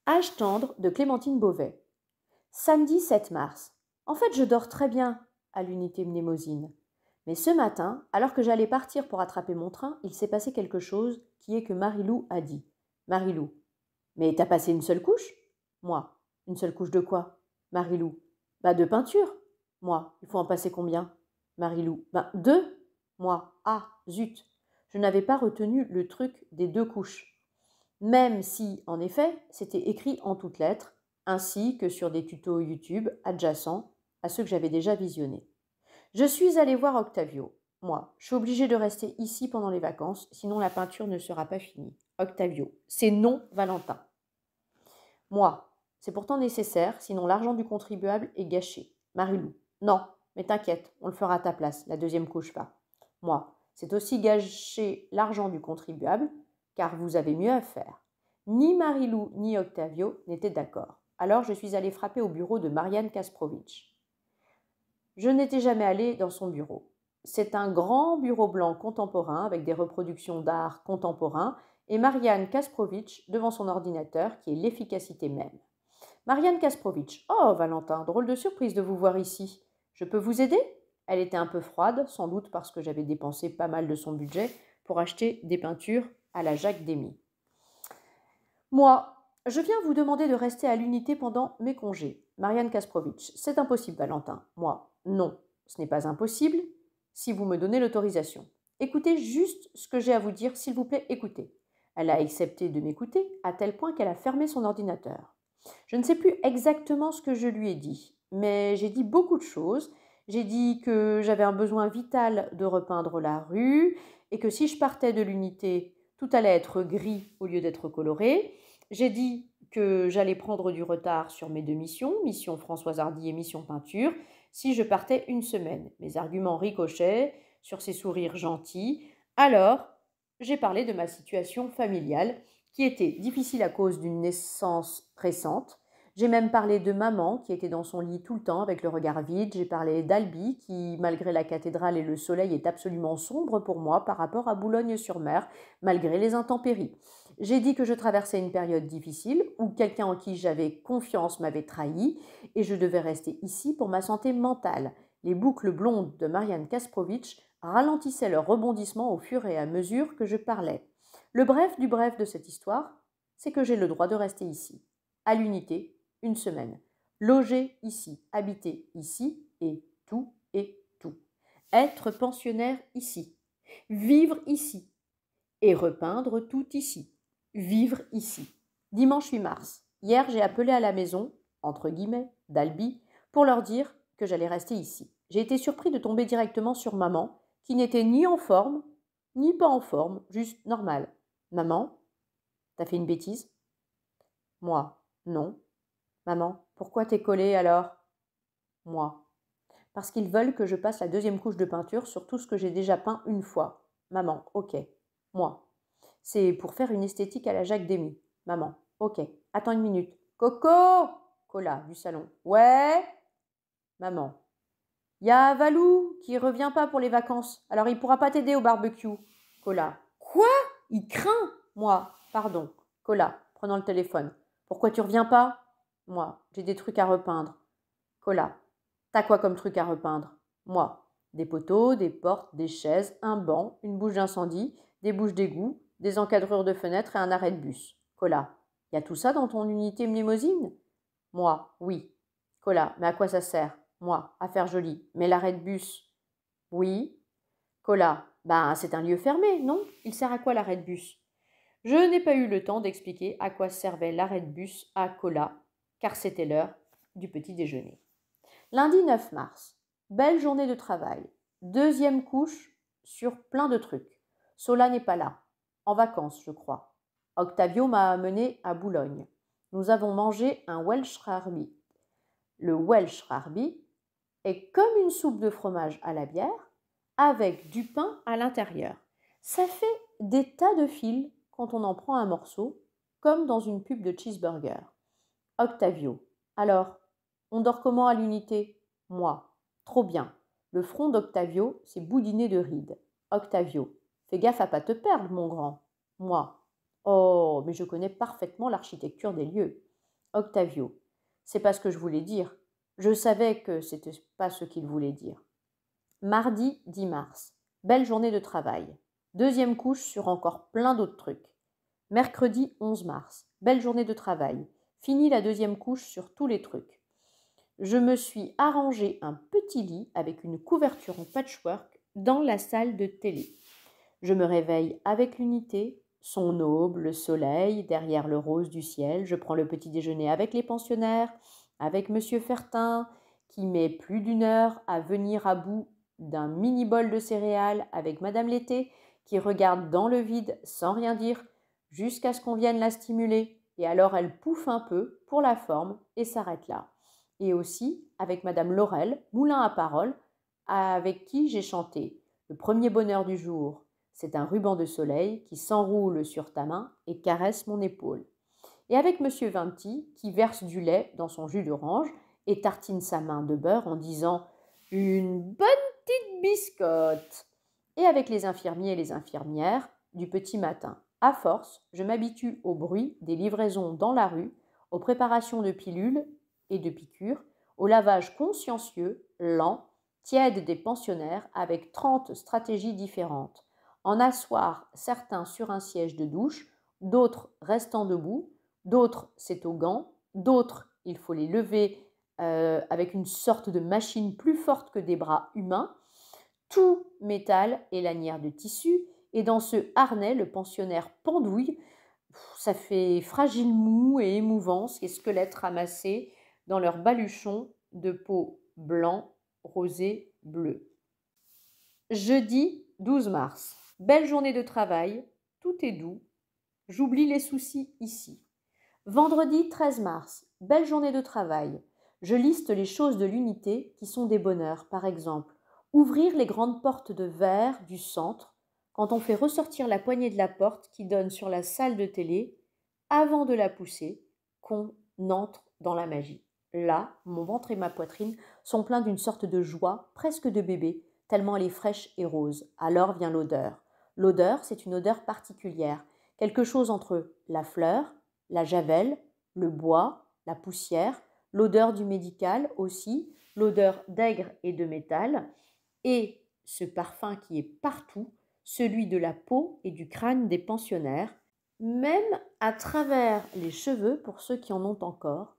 Âge tendre de Clémentine Beauvais. Samedi 7 mars. En fait, je dors très bien à l'unité Mnémosine. Mais ce matin, alors que j'allais partir pour attraper mon train, il s'est passé quelque chose qui est que Marilou a dit. Marilou. Mais t'as passé une seule couche? Moi. Une seule couche de quoi? Marilou. Bah de peinture. Moi. Il faut en passer combien? Marilou. Ben deux. Moi. Ah, zut. Je n'avais pas retenu le truc des deux couches. Même si, en effet, c'était écrit en toutes lettres, ainsi que sur des tutos YouTube adjacents à ceux que j'avais déjà visionnés. Je suis allée voir Octavio. Moi, je suis obligée de rester ici pendant les vacances, sinon la peinture ne sera pas finie. Octavio, c'est non Valentin. Moi, c'est pourtant nécessaire, sinon l'argent du contribuable est gâché. Marilou, non, mais t'inquiète, on le fera à ta place, la deuxième couche pas. Moi, c'est aussi gâcher l'argent du contribuable, car vous avez mieux à faire. Ni Marilou ni Octavio n'étaient d'accord. Alors je suis allée frapper au bureau de Marianne Kasprovic. Je n'étais jamais allée dans son bureau. C'est un grand bureau blanc contemporain avec des reproductions d'art contemporain et Marianne Kasprovic devant son ordinateur qui est l'efficacité même. Marianne Kasprovic. Oh, Valentin, drôle de surprise de vous voir ici. Je peux vous aider? Elle était un peu froide, sans doute parce que j'avais dépensé pas mal de son budget pour acheter des peintures à la Jacques Demy. Moi, je viens vous demander de rester à l'unité pendant mes congés. Marianne Kasprovic. C'est impossible, Valentin. Moi, non, ce n'est pas impossible si vous me donnez l'autorisation. Écoutez juste ce que j'ai à vous dire, s'il vous plaît, écoutez. Elle a accepté de m'écouter à tel point qu'elle a fermé son ordinateur. Je ne sais plus exactement ce que je lui ai dit, mais j'ai dit beaucoup de choses. J'ai dit que j'avais un besoin vital de repeindre la rue et que si je partais de l'unité, tout allait être gris au lieu d'être coloré. J'ai dit que j'allais prendre du retard sur mes deux missions, mission Françoise Hardy et mission peinture, si je partais une semaine. Mes arguments ricochaient sur ses sourires gentils. Alors, j'ai parlé de ma situation familiale qui était difficile à cause d'une naissance récente. J'ai même parlé de maman qui était dans son lit tout le temps avec le regard vide. J'ai parlé d'Albi qui, malgré la cathédrale et le soleil, est absolument sombre pour moi par rapport à Boulogne-sur-Mer, malgré les intempéries. J'ai dit que je traversais une période difficile où quelqu'un en qui j'avais confiance m'avait trahi et je devais rester ici pour ma santé mentale. Les boucles blondes de Marianne Kasprovic ralentissaient leur rebondissement au fur et à mesure que je parlais. Le bref du bref de cette histoire, c'est que j'ai le droit de rester ici, à l'unité, une semaine, loger ici, habiter ici, et tout. Être pensionnaire ici, vivre ici, et repeindre tout ici, vivre ici. Dimanche 8 mars, hier j'ai appelé à la maison, entre guillemets, d'Albi, pour leur dire que j'allais rester ici. J'ai été surpris de tomber directement sur maman, qui n'était ni en forme, ni pas en forme, juste normale. Maman, t'as fait une bêtise? Moi, non. Maman, pourquoi t'es collée alors? Moi, parce qu'ils veulent que je passe la deuxième couche de peinture sur tout ce que j'ai déjà peint une fois. Maman, ok. Moi, c'est pour faire une esthétique à la Jacques Demy. Maman, ok. Attends une minute. Coco! Cola, du salon. Ouais? Maman. Y a Valou qui revient pas pour les vacances, alors il pourra pas t'aider au barbecue. Cola. Quoi? Il craint? Moi. Pardon. Cola, prenant le téléphone. Pourquoi tu reviens pas? Moi. J'ai des trucs à repeindre. Cola. T'as quoi comme truc à repeindre? Moi. Des poteaux, des portes, des chaises, un banc, une bouche d'incendie, des bouches d'égout, des encadrures de fenêtres et un arrêt de bus. Cola. Y a tout ça dans ton unité mnémosine? Moi. Oui. Cola. Mais à quoi ça sert? Moi. À faire joli. Mais l'arrêt de bus? Oui. Cola. Ben, c'est un lieu fermé, non? Il sert à quoi l'arrêt de bus? Je n'ai pas eu le temps d'expliquer à quoi servait l'arrêt de bus à Cola, car c'était l'heure du petit déjeuner. Lundi 9 mars. Belle journée de travail. Deuxième couche sur plein de trucs. Sola n'est pas là. En vacances, je crois. Octavio m'a amené à Boulogne. Nous avons mangé un Welsh Rarebit. Le Welsh Rarebit est comme une soupe de fromage à la bière avec du pain à l'intérieur. Ça fait des tas de fils quand on en prend un morceau, comme dans une pub de cheeseburger. Octavio. Alors, on dort comment à l'unité? Moi. Trop bien. Le front d'Octavio s'est boudiné de rides. Octavio. Fais gaffe à pas te perdre, mon grand. Moi. Oh, mais je connais parfaitement l'architecture des lieux. Octavio. C'est pas ce que je voulais dire. Je savais que c'était pas ce qu'il voulait dire. Mardi 10 mars. Belle journée de travail. Deuxième couche sur encore plein d'autres trucs. Mercredi 11 mars. Belle journée de travail. Fini la deuxième couche sur tous les trucs. Je me suis arrangé un petit lit avec une couverture en patchwork dans la salle de télé. Je me réveille avec l'unité, son aube, le soleil, derrière le rose du ciel. Je prends le petit déjeuner avec les pensionnaires, avec Monsieur Fertin, qui met plus d'une heure à venir à bout d'un mini-bol de céréales, avec Madame Lété, qui regarde dans le vide sans rien dire, jusqu'à ce qu'on vienne la stimuler. Et alors elle pouffe un peu pour la forme et s'arrête là. Et aussi avec Madame Laurel, moulin à parole, avec qui j'ai chanté le premier bonheur du jour. C'est un ruban de soleil qui s'enroule sur ta main et caresse mon épaule. Et avec Monsieur Vinti, qui verse du lait dans son jus d'orange et tartine sa main de beurre en disant « Une bonne petite biscotte !» Et avec les infirmiers et les infirmières du petit matin. À force, je m'habitue au bruit des livraisons dans la rue, aux préparations de pilules et de piqûres, au lavage consciencieux, lent, tiède des pensionnaires avec 30 stratégies différentes. En asseoir certains sur un siège de douche, d'autres restant debout, d'autres c'est aux gants, d'autres il faut les lever avec une sorte de machine plus forte que des bras humains, tout métal et lanière de tissu, et dans ce harnais le pensionnaire pendouille, ça fait fragile mou et émouvant, ces squelettes ramassés dans leurs baluchons de peau blanc, rosé, bleu. Jeudi 12 mars. Belle journée de travail, tout est doux. J'oublie les soucis ici. Vendredi 13 mars. Belle journée de travail. Je liste les choses de l'unité qui sont des bonheurs, par exemple. Ouvrir les grandes portes de verre du centre quand on fait ressortir la poignée de la porte qui donne sur la salle de télé, avant de la pousser, qu'on entre dans la magie. Là, mon ventre et ma poitrine sont pleins d'une sorte de joie, presque de bébé, tellement elle est fraîche et rose. Alors vient l'odeur. L'odeur, c'est une odeur particulière, quelque chose entre la fleur, la javel, le bois, la poussière, l'odeur du médical aussi, l'odeur d'aigre et de métal, et ce parfum qui est partout, celui de la peau et du crâne des pensionnaires, même à travers les cheveux pour ceux qui en ont encore,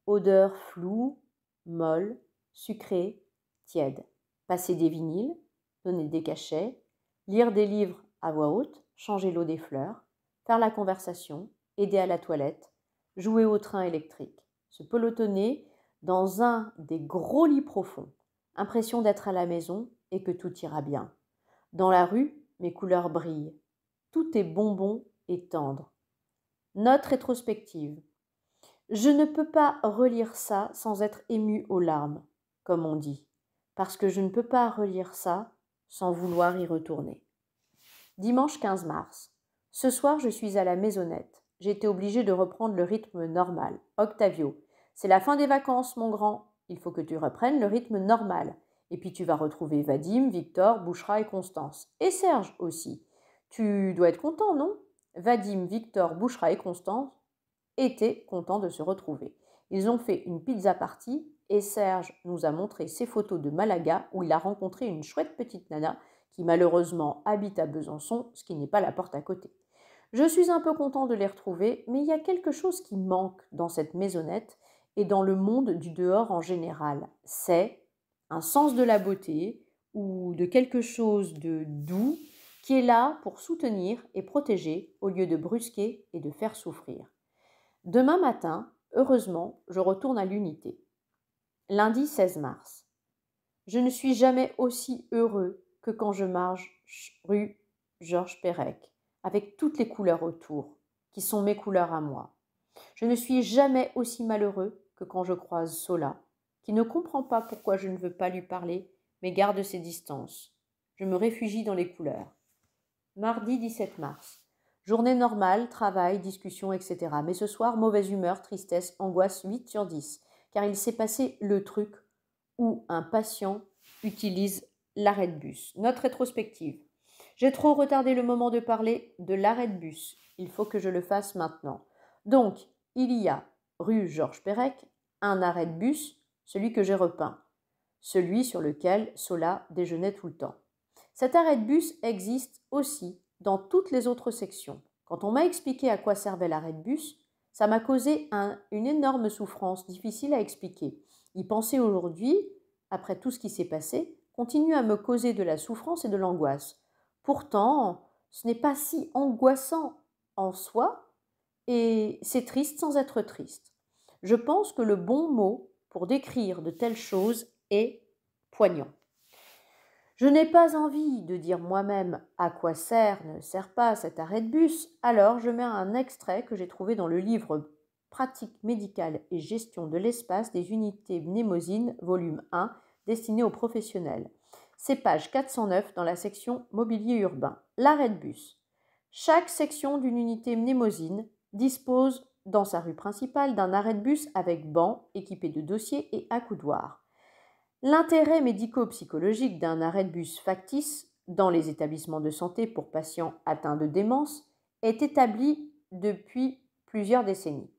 odeur floue, molle, sucrée, tiède. Passer des vinyles, donner des cachets, lire des livres à voix haute, changer l'eau des fleurs, faire la conversation, aider à la toilette, jouer au train électrique, se pelotonner dans un des gros lits profonds, impression d'être à la maison et que tout ira bien. Dans la rue, mes couleurs brillent. Tout est bonbon et tendre. Note rétrospective. Je ne peux pas relire ça sans être émue aux larmes, comme on dit, parce que je ne peux pas relire ça sans vouloir y retourner. Dimanche 15 mars. Ce soir, je suis à la maisonnette. J'ai été obligée de reprendre le rythme normal. Octavio, c'est la fin des vacances, mon grand. Il faut que tu reprennes le rythme normal. Et puis tu vas retrouver Vadim, Victor, Bouchra et Constance. Et Serge aussi. Tu dois être content, non? Vadim, Victor, Bouchra et Constance étaient contents de se retrouver. Ils ont fait une pizza party et Serge nous a montré ses photos de Malaga où il a rencontré une chouette petite nana qui malheureusement habite à Besançon, ce qui n'est pas la porte à côté. Je suis un peu content de les retrouver, mais il y a quelque chose qui manque dans cette maisonnette et dans le monde du dehors en général. C'est un sens de la beauté ou de quelque chose de doux qui est là pour soutenir et protéger au lieu de brusquer et de faire souffrir. Demain matin, heureusement, je retourne à l'unité. Lundi 16 mars. Je ne suis jamais aussi heureux que quand je marche rue Georges Perec, avec toutes les couleurs autour, qui sont mes couleurs à moi. Je ne suis jamais aussi malheureux que quand je croise Sola, qui ne comprend pas pourquoi je ne veux pas lui parler, mais garde ses distances. Je me réfugie dans les couleurs. Mardi 17 mars. Journée normale, travail, discussion, etc. Mais ce soir, mauvaise humeur, tristesse, angoisse 8 sur 10, car il s'est passé le truc où un patient utilise l'arrêt de bus. Note rétrospective. J'ai trop retardé le moment de parler de l'arrêt de bus. Il faut que je le fasse maintenant. Donc, il y a rue Georges Perec, un arrêt de bus, celui que j'ai repeint, celui sur lequel Zola déjeunait tout le temps. Cet arrêt de bus existe aussi dans toutes les autres sections. Quand on m'a expliqué à quoi servait l'arrêt de bus, ça m'a causé une énorme souffrance, difficile à expliquer. Y penser aujourd'hui, après tout ce qui s'est passé, continue à me causer de la souffrance et de l'angoisse. Pourtant, ce n'est pas si angoissant en soi, et c'est triste sans être triste. Je pense que le bon mot pour décrire de telles choses est poignant. Je n'ai pas envie de dire moi-même à quoi ne sert pas cet arrêt de bus, alors je mets un extrait que j'ai trouvé dans le livre Pratique médicale et gestion de l'espace des unités Mnémosyne, volume 1, destiné aux professionnels. C'est page 409 dans la section Mobilier urbain. L'arrêt de bus. Chaque section d'une unité Mnémosyne dispose dans sa rue principale d'un arrêt de bus avec banc équipé de dossiers et accoudoirs. L'intérêt médico-psychologique d'un arrêt de bus factice dans les établissements de santé pour patients atteints de démence est établi depuis plusieurs décennies.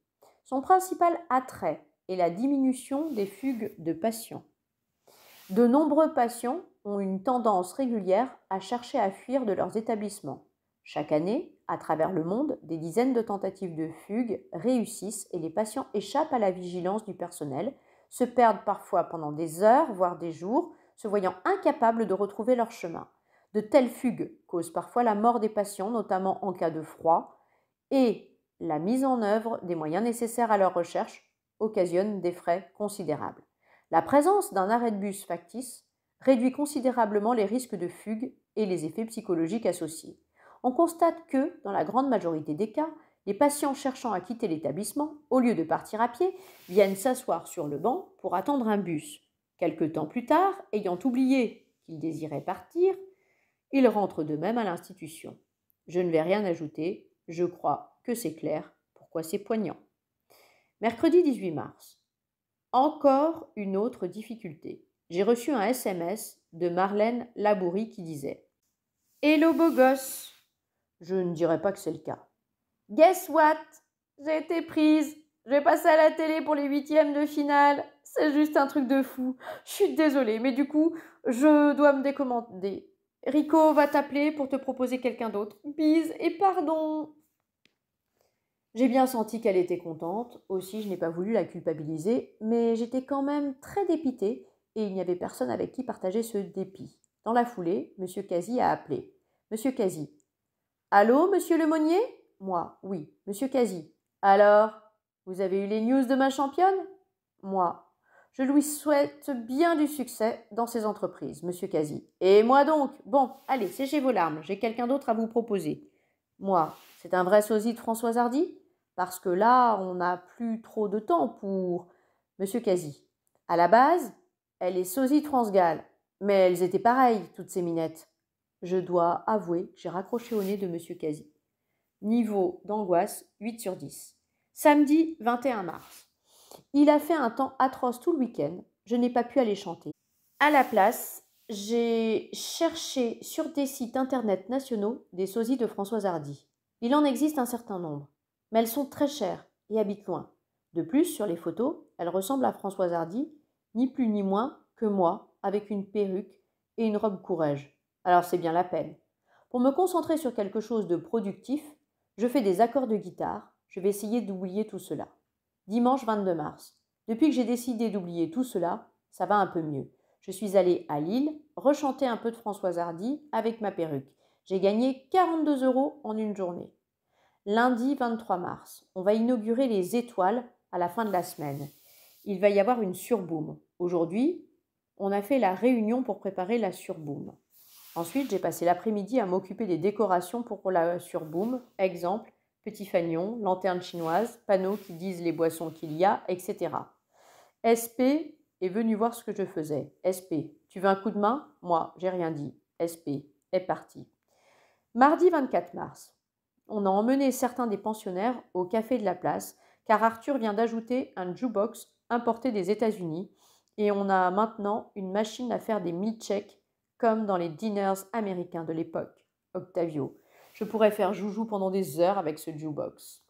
Son principal attrait est la diminution des fugues de patients. De nombreux patients ont une tendance régulière à chercher à fuir de leurs établissements. Chaque année, à travers le monde, des dizaines de tentatives de fugue réussissent et les patients échappent à la vigilance du personnel, se perdent parfois pendant des heures, voire des jours, se voyant incapables de retrouver leur chemin. De telles fugues causent parfois la mort des patients, notamment en cas de froid, et la mise en œuvre des moyens nécessaires à leur recherche occasionne des frais considérables. La présence d'un arrêt de bus factice réduit considérablement les risques de fugue et les effets psychologiques associés. On constate que, dans la grande majorité des cas, les patients cherchant à quitter l'établissement, au lieu de partir à pied, viennent s'asseoir sur le banc pour attendre un bus. Quelque temps plus tard, ayant oublié qu'ils désiraient partir, ils rentrent d'eux-mêmes à l'institution. Je ne vais rien ajouter, je crois que c'est clair pourquoi c'est poignant. Mercredi 18 mars. Encore une autre difficulté. J'ai reçu un SMS de Marlène Labourie qui disait « Hello beau gosse !» Je ne dirais pas que c'est le cas. « Guess what? J'ai été prise. Je vais passer à la télé pour les 8e de finale. C'est juste un truc de fou. Je suis désolée, mais du coup, je dois me décommander. Rico va t'appeler pour te proposer quelqu'un d'autre. Bise et pardon !» J'ai bien senti qu'elle était contente, aussi je n'ai pas voulu la culpabiliser, mais j'étais quand même très dépitée et il n'y avait personne avec qui partager ce dépit. Dans la foulée, M. Casi a appelé. Monsieur Casi. Allô, monsieur Lemonnier? Moi, oui. Monsieur Casi. Alors, vous avez eu les news de ma championne? Moi. Je lui souhaite bien du succès dans ses entreprises, monsieur Casi. Et moi donc? Bon, allez, séchez vos larmes, j'ai quelqu'un d'autre à vous proposer. Moi, c'est un vrai sosie de Françoise Hardy? Parce que là, on n'a plus trop de temps pour... Monsieur Casi. À la base, elle est sosie de France Gall. Mais elles étaient pareilles, toutes ces minettes. Je dois avouer que j'ai raccroché au nez de monsieur Casi. Niveau d'angoisse, 8 sur 10. Samedi 21 mars. Il a fait un temps atroce tout le week-end. Je n'ai pas pu aller chanter. À la place, j'ai cherché sur des sites internet nationaux des sosies de Françoise Hardy. Il en existe un certain nombre, mais elles sont très chères et habitent loin. De plus, sur les photos, elle ressemble à Françoise Hardy, ni plus ni moins que moi, avec une perruque et une robe courrèges. Alors c'est bien la peine. Pour me concentrer sur quelque chose de productif, je fais des accords de guitare. Je vais essayer d'oublier tout cela. Dimanche 22 mars. Depuis que j'ai décidé d'oublier tout cela, ça va un peu mieux. Je suis allée à Lille, rechanter un peu de Françoise Hardy avec ma perruque. J'ai gagné 42 € en une journée. Lundi 23 mars, on va inaugurer les étoiles à la fin de la semaine. Il va y avoir une surboom. Aujourd'hui, on a fait la réunion pour préparer la surboom. Ensuite, j'ai passé l'après-midi à m'occuper des décorations pour la surboom. Exemple, petit fanion, lanterne chinoise, panneaux qui disent les boissons qu'il y a, etc. SP est venu voir ce que je faisais. SP, tu veux un coup de main? Moi, j'ai rien dit. SP est parti. Mardi 24 mars. On a emmené certains des pensionnaires au café de la place, car Arthur vient d'ajouter un jukebox importé des États-Unis et on a maintenant une machine à faire des milkshakes comme dans les diners américains de l'époque. Octavio. Je pourrais faire joujou pendant des heures avec ce jukebox.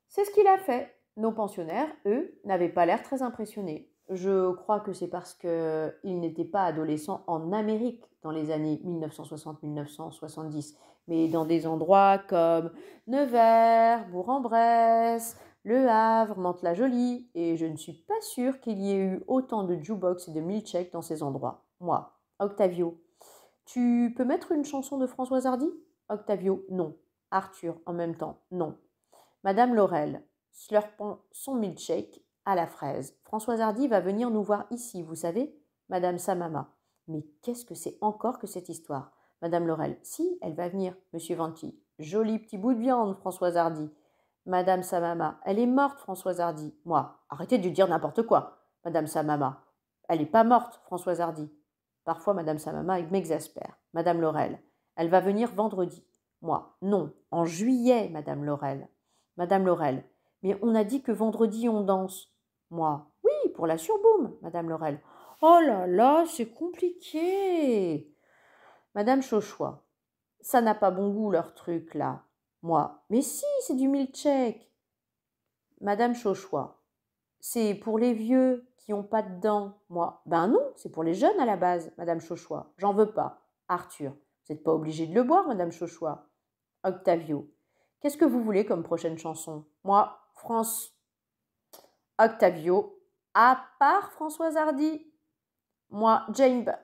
C'est ce qu'il a fait. Nos pensionnaires, eux, n'avaient pas l'air très impressionnés. Je crois que c'est parce qu'ils n'étaient pas adolescents en Amérique dans les années 1960-1970, mais dans des endroits comme Nevers, Bourg-en-Bresse, Le Havre, Mantes-la-Jolie, et je ne suis pas sûre qu'il y ait eu autant de jukebox et de milkshakes dans ces endroits. Moi, Octavio, tu peux mettre une chanson de Françoise Hardy? Octavio, non. Arthur, en même temps, non. Madame Laurel, slurpant son milkshake à la fraise. Françoise Hardy va venir nous voir ici, vous savez? Madame Samama. Mais qu'est-ce que c'est encore que cette histoire? Madame Laurel. Si, elle va venir. Monsieur Venty. Joli petit bout de viande, Françoise Hardy. Madame Samama. Elle est morte, Françoise Hardy. Moi. Arrêtez de dire n'importe quoi. Madame Samama. Elle n'est pas morte, Françoise Hardy. Parfois, Madame Samama m'exaspère. Madame Laurel. Elle va venir vendredi. Moi. Non. En juillet, Madame Laurel. Madame Laurel. Mais on a dit que vendredi on danse. Moi. Oui, pour la surboom, Madame Laurel. Oh là là, c'est compliqué. Madame Chauchois. Ça n'a pas bon goût leur truc là. Moi. Mais si, c'est du milkshake. Madame Chauchois. C'est pour les vieux qui ont pas de dents. Moi. Ben non, c'est pour les jeunes à la base, Madame Chauchois. J'en veux pas. Arthur. Vous n'êtes pas obligé de le boire, Madame Chauchois. Octavio. Qu'est-ce que vous voulez comme prochaine chanson? Moi, France. Octavio. À part Françoise Hardy. Moi, Jane.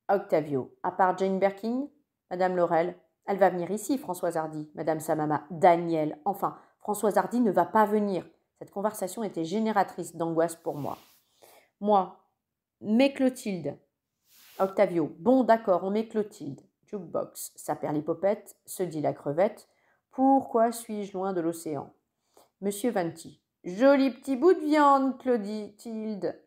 Octavio. À part Jane Birkin. Madame Laurel. Elle va venir ici, Françoise Hardy. Madame Samama. Daniel. Enfin, Françoise Hardy ne va pas venir. Cette conversation était génératrice d'angoisse pour moi. Moi, mais Clotilde. Octavio. Bon, d'accord, on met Clotilde. Jukebox. Ça perd l'hypopète, se dit la crevette. Pourquoi suis-je loin de l'océan? Monsieur Venty. Joli petit bout de viande, Clotilde.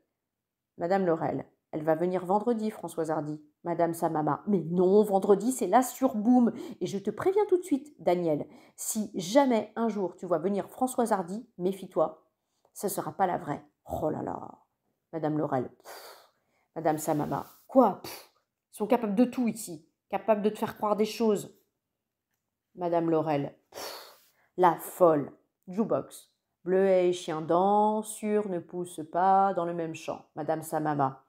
Madame Laurel. Elle va venir vendredi, Françoise Hardy. Madame Samama. Mais non, vendredi, c'est la surboom. Et je te préviens tout de suite, Daniel, si jamais un jour tu vois venir Françoise Hardy, méfie-toi, ce ne sera pas la vraie. Oh là là. Madame Laurel. Madame Samama. Quoi? Ils sont capables de tout ici. Capables de te faire croire des choses. Madame Laurel. La folle. Jukebox. Bleuet et chien dent, sûr ne pousse pas dans le même champ. Madame Samama.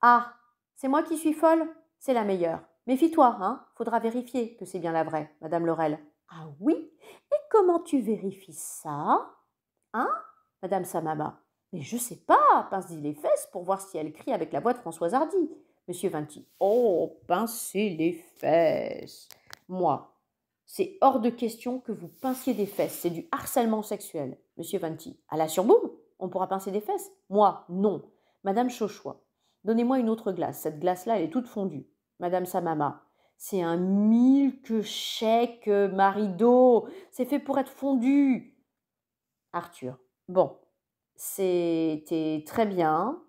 Ah, c'est moi qui suis folle? C'est la meilleure. Méfie-toi, hein? Faudra vérifier que c'est bien la vraie. Madame Laurel. Ah oui? Et comment tu vérifies ça? Hein? Madame Samama. Mais je sais pas, pince-y les fesses pour voir si elle crie avec la voix de Françoise Hardy. Monsieur Venty. Oh, pincez les fesses. Moi. C'est hors de question que vous pinciez des fesses. C'est du harcèlement sexuel. Monsieur Venty. À la surboom, on pourra pincer des fesses? Moi, non. Madame Chauchois. Donnez-moi une autre glace. Cette glace-là, elle est toute fondue. Madame Samama. C'est un milkshake, Marido. C'est fait pour être fondu. Arthur. Bon, c'était très bien,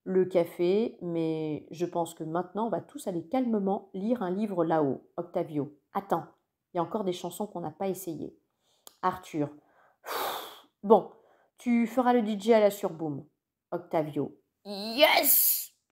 le café, mais je pense que maintenant, on va tous aller calmement lire un livre là-haut. Octavio. Attends, il y a encore des chansons qu'on n'a pas essayées. Arthur. Bon, tu feras le DJ à la surboom. Octavio. Yes!